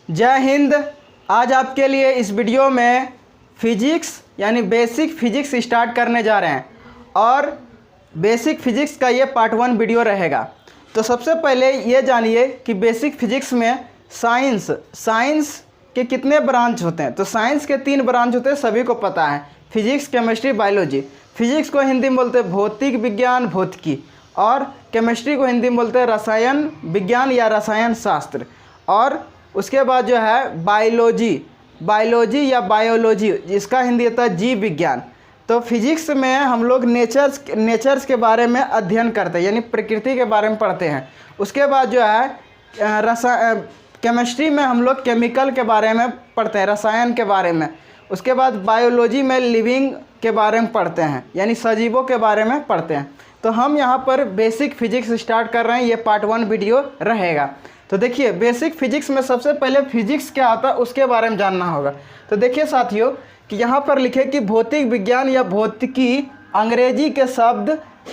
जय हिंद। आज आपके लिए इस वीडियो में फिजिक्स यानी बेसिक फिजिक्स स्टार्ट करने जा रहे हैं और बेसिक फिजिक्स का ये पार्ट 1 वीडियो रहेगा। तो सबसे पहले ये जानिए कि बेसिक फिजिक्स में साइंस के कितने ब्रांच होते हैं। तो साइंस के 3 ब्रांच होते हैं, सभी को पता है, फिजिक्स, केमिस्ट्री, बायोलॉजी। फिजिक्स को हिंदी में बोलते हैं भौतिक विज्ञान, भौतिकी, और केमिस्ट्री को हिंदी में बोलते हैं रसायन विज्ञान या रसायन शास्त्र। और उसके बाद जो है बायोलॉजी या बायोलॉजी, जिसका हिंदी होता है जीव विज्ञान। तो फिजिक्स में हम लोग नेचर्स के बारे में अध्ययन करते हैं, यानी प्रकृति के बारे में पढ़ते हैं। उसके बाद जो है केमिस्ट्री में हम लोग केमिकल के बारे में पढ़ते हैं, रसायन के बारे में। उसके बाद बायोलॉजी में लिविंग के बारे में पढ़ते हैं, यानी सजीवों के बारे में पढ़ते हैं। तो हम यहाँ पर बेसिक फिजिक्स स्टार्ट कर रहे हैं, ये पार्ट 1 वीडियो रहेगा। तो देखिए, बेसिक फिजिक्स में सबसे पहले फिजिक्स क्या होता है उसके बारे में जानना होगा। तो देखिए साथियों कि यहाँ पर लिखे कि भौतिक विज्ञान या भौतिकी अंग्रेजी के शब्द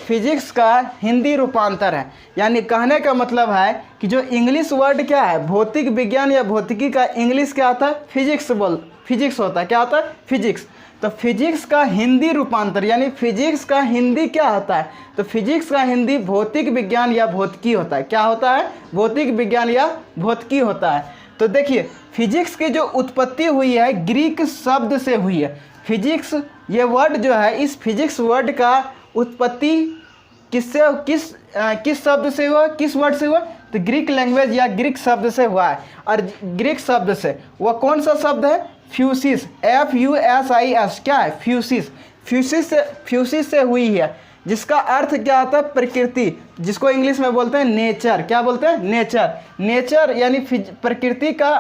फिजिक्स का हिंदी रूपांतर है। यानी कहने का मतलब है कि जो इंग्लिश वर्ड क्या है, भौतिक विज्ञान या भौतिकी का इंग्लिश क्या होता है, फिजिक्स होता है। क्या होता है? फिजिक्स। तो फिजिक्स का हिंदी रूपांतर यानी फिजिक्स का हिंदी क्या होता है? तो फिजिक्स का हिंदी भौतिक विज्ञान या भौतिकी होता है। क्या होता है? भौतिक विज्ञान या भौतिकी होता है। तो देखिए, फिजिक्स की जो उत्पत्ति हुई है ग्रीक शब्द से हुई है। फिजिक्स ये वर्ड जो है, इस फिजिक्स वर्ड का उत्पत्ति किस शब्द से हुआ, किस वर्ड से हुआ? तो ग्रीक लैंग्वेज या ग्रीक शब्द से हुआ है। और ग्रीक शब्द से वह कौन सा शब्द है? फ्यूसिस, FUSIS। क्या है? फ्यूसिस से हुई है, जिसका अर्थ क्या होता है? प्रकृति, जिसको इंग्लिश में बोलते हैं नेचर। क्या बोलते हैं? नेचर यानी प्रकृति का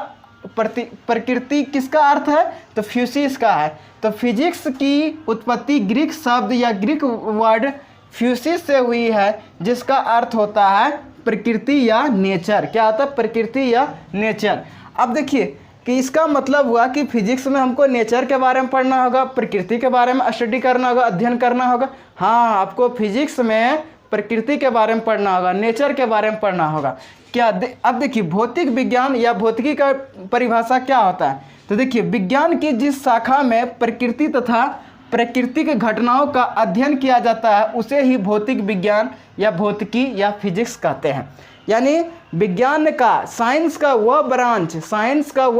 प्रकृति किसका अर्थ है? तो फ्यूसिस का है। तो फिजिक्स की उत्पत्ति ग्रीक शब्द या ग्रीक वर्ड फ्यूसिस से हुई है, जिसका अर्थ होता है प्रकृति या नेचर। क्या होता है? प्रकृति या नेचर। अब देखिए कि इसका मतलब हुआ कि फिजिक्स में हमको नेचर के बारे में पढ़ना होगा, प्रकृति के बारे में स्टडी करना होगा, अध्ययन करना होगा। हाँ, आपको फिजिक्स में प्रकृति के बारे में पढ़ना होगा, नेचर के बारे में पढ़ना होगा। अब देखिए, भौतिक विज्ञान या भौतिकी का परिभाषा क्या होता है? तो देखिए, विज्ञान की जिस शाखा में प्रकृति तथा प्राकृतिक घटनाओं का अध्ययन किया जाता है उसे ही भौतिक विज्ञान या भौतिकी या फिजिक्स कहते हैं। यानी विज्ञान का, साइंस का वह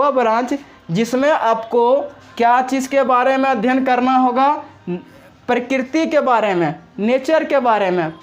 ब्रांच जिसमें आपको क्या चीज़ के बारे में अध्ययन करना होगा? प्रकृति के बारे में, नेचर के बारे में,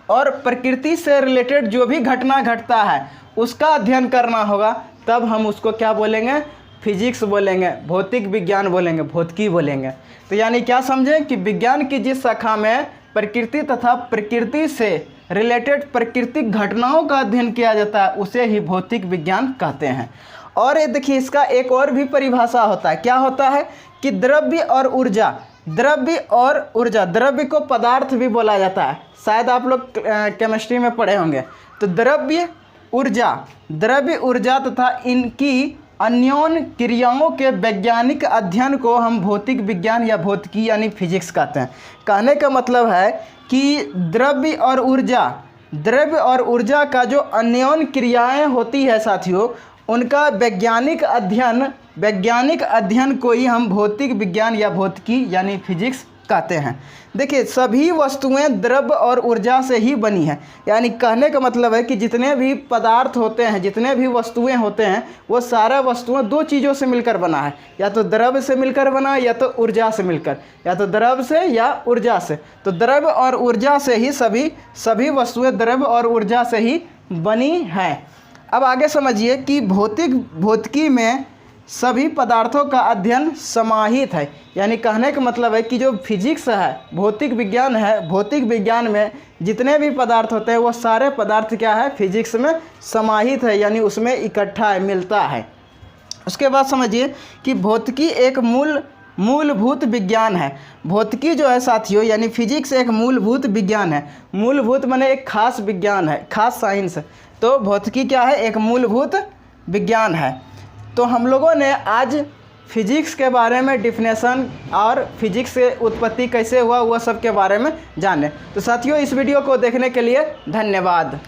और प्रकृति से रिलेटेड जो भी घटना घटता है उसका अध्ययन करना होगा। तब हम उसको क्या बोलेंगे? फिजिक्स बोलेंगे, भौतिक विज्ञान बोलेंगे, भौतिकी बोलेंगे। तो यानी क्या समझें कि विज्ञान की जिस शाखा में प्रकृति तथा प्रकृति से रिलेटेड प्राकृतिक घटनाओं का अध्ययन किया जाता है उसे ही भौतिक विज्ञान कहते हैं। और ये देखिए, इसका एक और भी परिभाषा होता है। क्या होता है कि द्रव्य और ऊर्जा, द्रव्य को पदार्थ भी बोला जाता है, शायद आप लोग केमिस्ट्री में पढ़े होंगे। तो द्रव्य ऊर्जा तथा इनकी अन्योन्य क्रियाओं के वैज्ञानिक अध्ययन को हम भौतिक विज्ञान या भौतिकी यानी फिजिक्स कहते हैं। कहने का मतलब है कि द्रव्य और ऊर्जा का जो अन्योन्य क्रियाएं होती है साथियों, उनका वैज्ञानिक अध्ययन को ही हम भौतिक विज्ञान या भौतिकी यानी फिजिक्स कहते हैं। देखिए, सभी वस्तुएं द्रव्य और ऊर्जा से ही बनी है। यानी कहने का मतलब है कि जितने भी पदार्थ होते हैं, जितने भी वस्तुएं होते हैं, वो सारा वस्तुएं 2 चीज़ों से मिलकर बना है। या तो द्रव्य से मिलकर बना है या तो ऊर्जा से मिलकर, या तो द्रव्य से या ऊर्जा से। तो द्रव्य और ऊर्जा से ही सभी वस्तुएं द्रव्य और ऊर्जा से ही बनी है। अब आगे समझिए कि भौतिकी में सभी पदार्थों का अध्ययन समाहित है। यानी कहने का मतलब है कि जो फिजिक्स है, भौतिक विज्ञान में जितने भी पदार्थ होते हैं वो सारे पदार्थ क्या है? फिजिक्स में समाहित है, यानी उसमें इकट्ठा है, मिलता है। उसके बाद समझिए कि भौतिकी एक मूलभूत विज्ञान है। भौतिकी जो है साथियों, यानी फिजिक्स एक मूलभूत विज्ञान है। मूलभूत माने एक खास विज्ञान है, खास साइंस। तो भौतिकी क्या है? एक मूलभूत विज्ञान है। तो हम लोगों ने आज फिजिक्स के बारे में डिफिनेशन और फिजिक्स से उत्पत्ति कैसे हुआ वह सब के बारे में जाने। तो साथियों, इस वीडियो को देखने के लिए धन्यवाद।